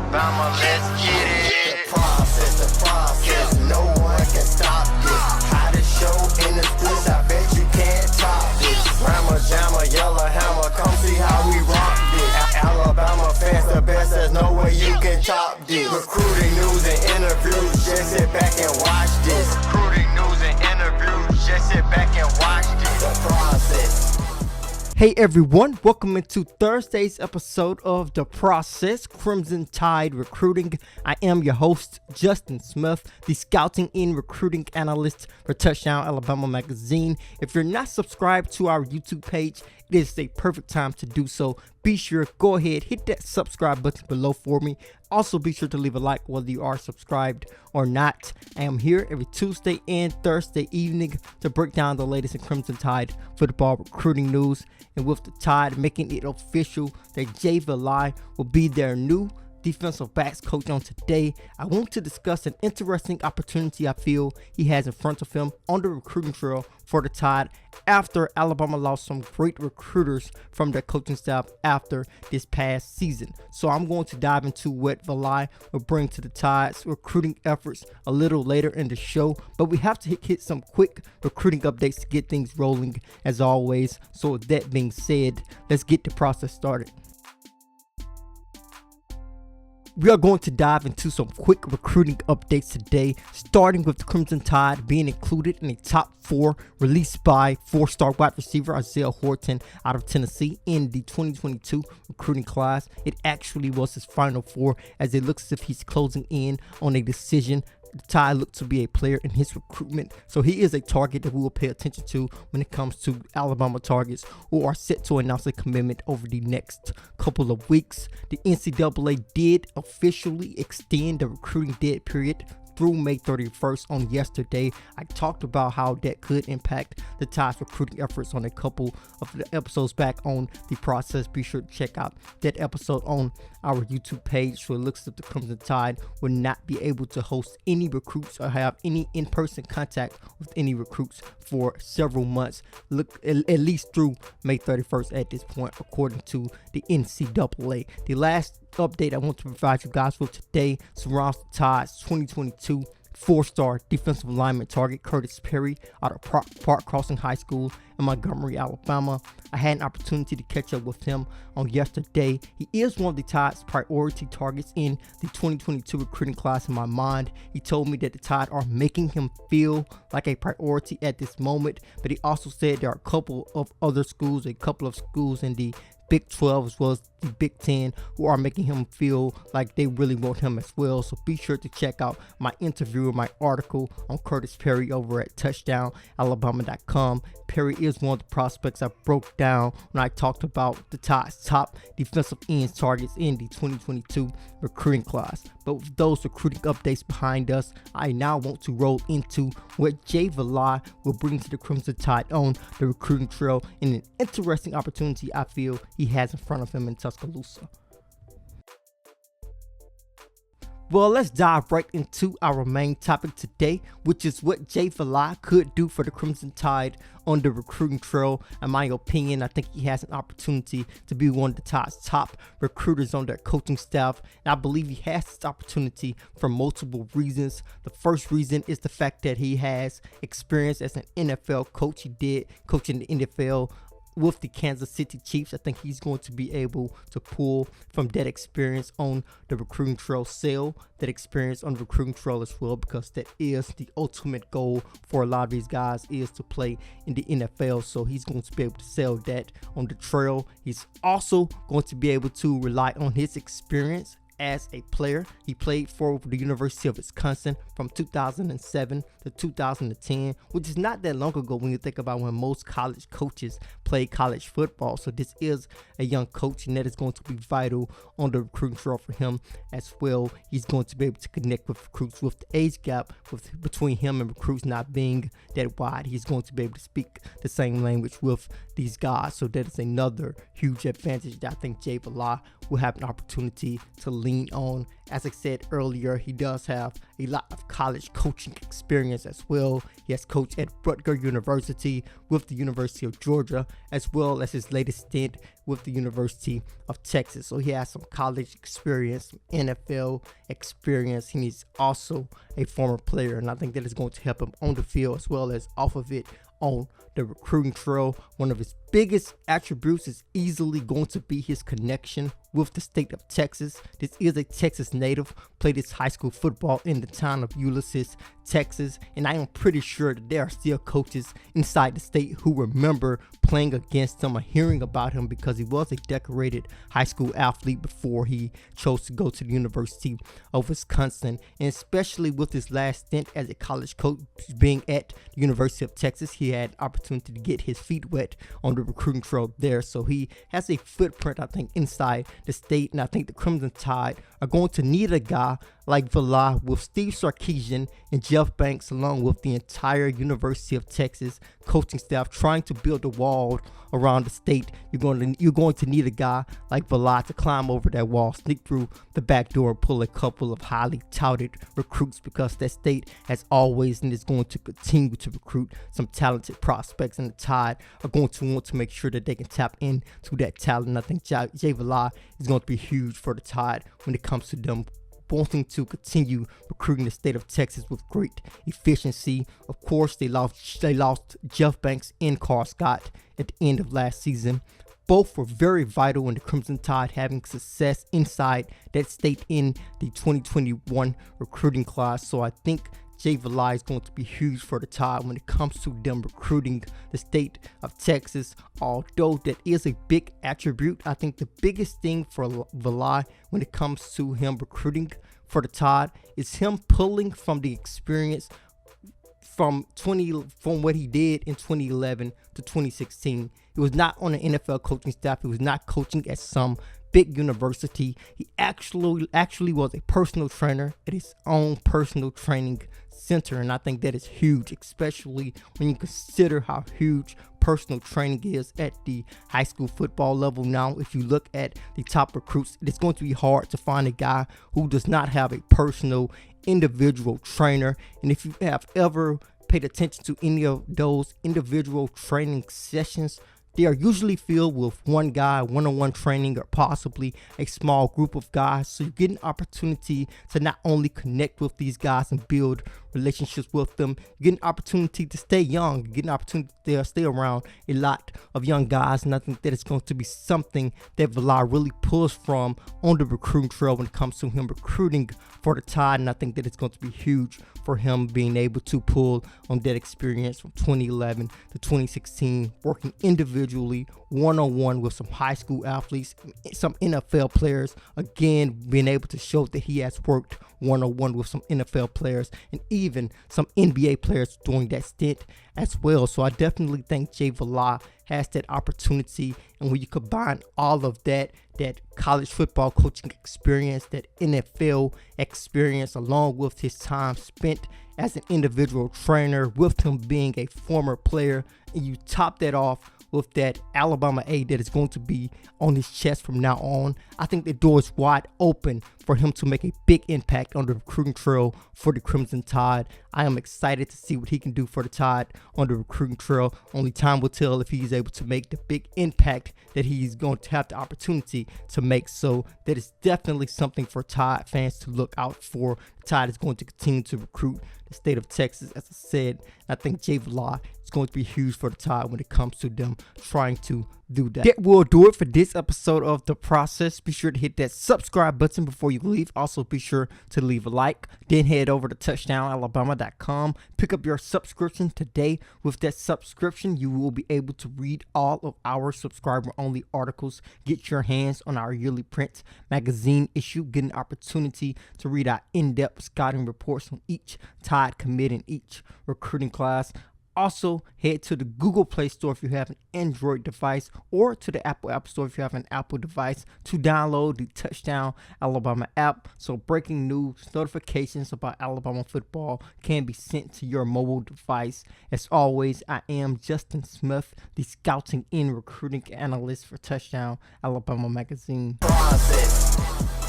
Alabama, let's get it. The process, no one can stop this. Hottest show in the streets, I bet you can't top this. Rammer, jammer, yellow hammer, come see how we rock this. Alabama fans the best, there's no way you can top this. Recruiting news and interviews, just sit back and watch this. Recruiting news and interviews, just sit back and watch this. The process. Hey everyone, welcome into Thursday's episode of The Process, Crimson Tide Recruiting. I am your host, Justin Smith, the scouting and recruiting analyst for Touchdown Alabama magazine. If you're not subscribed to our YouTube page, it is a perfect time to do so. Be sure, go ahead, hit that subscribe button below for me. Also, be sure to leave a like whether you are subscribed or not. I am here every Tuesday and Thursday evening to break down the latest in Crimson Tide football recruiting news. And with the Tide making it official that Valai will be their new defensive backs coach on today, I want to discuss an interesting opportunity I feel he has in front of him on the recruiting trail for the Tide after Alabama lost some great recruiters from their coaching staff after this past season. So I'm going to dive into what Valai will bring to the Tide's recruiting efforts a little later in the show, but we have to hit some quick recruiting updates to get things rolling as always. So with that being said, let's get the process started. We are going to dive into some quick recruiting updates today, starting with the Crimson Tide being included in a top 4 released by 4-star wide receiver Isaiah Horton out of Tennessee in the 2022 recruiting class. It actually was his final 4, as it looks as if he's closing in on a decision. The Tide looks to be a player in his recruitment, so he is a target that we will pay attention to when it comes to Alabama targets who are set to announce a commitment over the next couple of weeks. The NCAA did officially extend the recruiting dead period through May 31st on yesterday. I talked about how that could impact the Tide's recruiting efforts on a couple of the episodes back on the process. Be sure to check out that episode on our YouTube page. So it looks as if the Crimson Tide will not be able to host any recruits or have any in-person contact with any recruits for several months, at least through May 31st at this point, according to the NCAA. The last update I want to provide you guys with today surrounds the Tide's 2022 4-star defensive lineman target Curtis Perry out of Park Crossing High School in Montgomery, Alabama. I had an opportunity to catch up with him on yesterday. He is one of the Tide's priority targets in the 2022 recruiting class in my mind. He told me that the Tide are making him feel like a priority at this moment, but he also said there are a couple of schools in the Big 12 as well as the Big 10 who are making him feel like they really want him as well. So be sure to check out my interview or my article on Curtis Perry over at touchdownalabama.com. Perry is one of the prospects I broke down when I talked about the Tide's top defensive ends targets in the 2022 recruiting class. But with those recruiting updates behind us, I now want to roll into what Valai will bring to the Crimson Tide on the recruiting trail in an interesting opportunity I feel he has in front of him in Tuscaloosa. Well, let's dive right into our main topic today, which is what Valai could do for the Crimson Tide on the recruiting trail. In my opinion, I think he has an opportunity to be one of the Tide's top recruiters on their coaching staff. And I believe he has this opportunity for multiple reasons. The first reason is the fact that he has experience as an NFL coach. He did coach in the NFL with the Kansas City Chiefs. I think he's going to be able to pull from that experience on the recruiting trail, sell that experience on the recruiting trail as well, because that is the ultimate goal for a lot of these guys, is to play in the NFL. So he's going to be able to sell that on the trail. He's also going to be able to rely on his experience as a player. He played for the University of Wisconsin from 2007 to 2010, which is not that long ago when you think about when most college coaches play college football. So this is a young coach, and that is going to be vital on the recruiting trail for him as well. He's going to be able to connect with recruits with the age gap between him and recruits not being that wide. He's going to be able to speak the same language with these guys. So that is another huge advantage that I think Jay Valai will have an opportunity to lean on. As I said earlier, he does have a lot of college coaching experience as well. He has coached at Rutgers University, with the University of Georgia, as well as his latest stint with the University of Texas. So he has some college experience, some NFL experience. He's also a former player, and I think that is going to help him on the field as well as off of it on the recruiting trail. One of his biggest attributes is easily going to be his connection with the state of Texas. This is a Texas native, played his high school football in the town of Ulysses, Texas, and I am pretty sure that there are still coaches inside the state who remember playing against him or hearing about him, because he was a decorated high school athlete before he chose to go to the University of Wisconsin. And especially with his last stint as a college coach being at the University of Texas, he had opportunity to get his feet wet on the recruiting trail there. So he has a footprint, I think, inside the state, and I think the Crimson Tide are going to need a guy like Valai with Steve Sarkisian and Jeff Banks, along with the entire University of Texas coaching staff, trying to build a wall around the state. You're going to need a guy like Valai to climb over that wall, sneak through the back door, and pull a couple of highly touted recruits, because that state has always and is going to continue to recruit some talented prospects, and the Tide are going to want to make sure that they can tap into that talent. And I think Jay Valai is going to be huge for the Tide when it comes to them wanting to continue recruiting the state of Texas with great efficiency. Of course, they lost Jeff Banks and Carl Scott at the end of last season. Both were very vital in the Crimson Tide having success inside that state in the 2021 recruiting class. So I think Jay Valai is going to be huge for the Tide when it comes to them recruiting the state of Texas. Although that is a big attribute, I think the biggest thing for Valai when it comes to him recruiting for the Tide is him pulling from the experience from what he did in 2011 to 2016. He was not on the NFL coaching staff. He was not coaching at some big university. He actually was a personal trainer at his own personal training center, and I think that is huge, especially when you consider how huge personal training is at the high school football level. Now, if you look at the top recruits, it's going to be hard to find a guy who does not have a personal individual trainer. And if you have ever paid attention to any of those individual training sessions, they are usually filled with one guy, one-on-one training, or possibly a small group of guys. So you get an opportunity to not only connect with these guys and build relationships with them, you get an opportunity to stay young, you get an opportunity to stay around a lot of young guys. And I think that is going to be something that Valai really pulls from on the recruiting trail when it comes to him recruiting for the Tide. And I think that it's going to be huge for him being able to pull on that experience from 2011 to 2016, working individually, one-on-one with some high school athletes, some NFL players. Again, being able to show that he has worked one-on-one with some NFL players and even some NBA players during that stint as well. So I definitely think Jay Valai has that opportunity. And when you combine all of that college football coaching experience, that NFL experience, along with his time spent as an individual trainer, with him being a former player, and you top that off with that Alabama A that is going to be on his chest from now on, I think the door is wide open for him to make a big impact on the recruiting trail for the Crimson Tide. I am excited to see what he can do for the Tide on the recruiting trail. Only time will tell if he's able to make the big impact that he's going to have the opportunity to make. So that is definitely something for Tide fans to look out for. The Tide is going to continue to recruit the state of Texas. As I said, I think Jay Valai is going to be huge for the Tide when it comes to them trying to do that. That will do it for this episode of The Process. Be sure to hit that subscribe button before you leave. Also, be sure to leave a like. Then head over to touchdownalabama.com. Pick up your subscription today. With that subscription, you will be able to read all of our subscriber-only articles. Get your hands on our yearly print magazine issue. Get an opportunity to read our in-depth scouting reports on each Tide commit in each recruiting class. Also, head to the Google Play Store if you have an Android device, or to the Apple App Store if you have an Apple device, to download the Touchdown Alabama app. So breaking news, notifications about Alabama football can be sent to your mobile device. As always, I am Justin Smith, the scouting and recruiting analyst for Touchdown Alabama magazine. Process.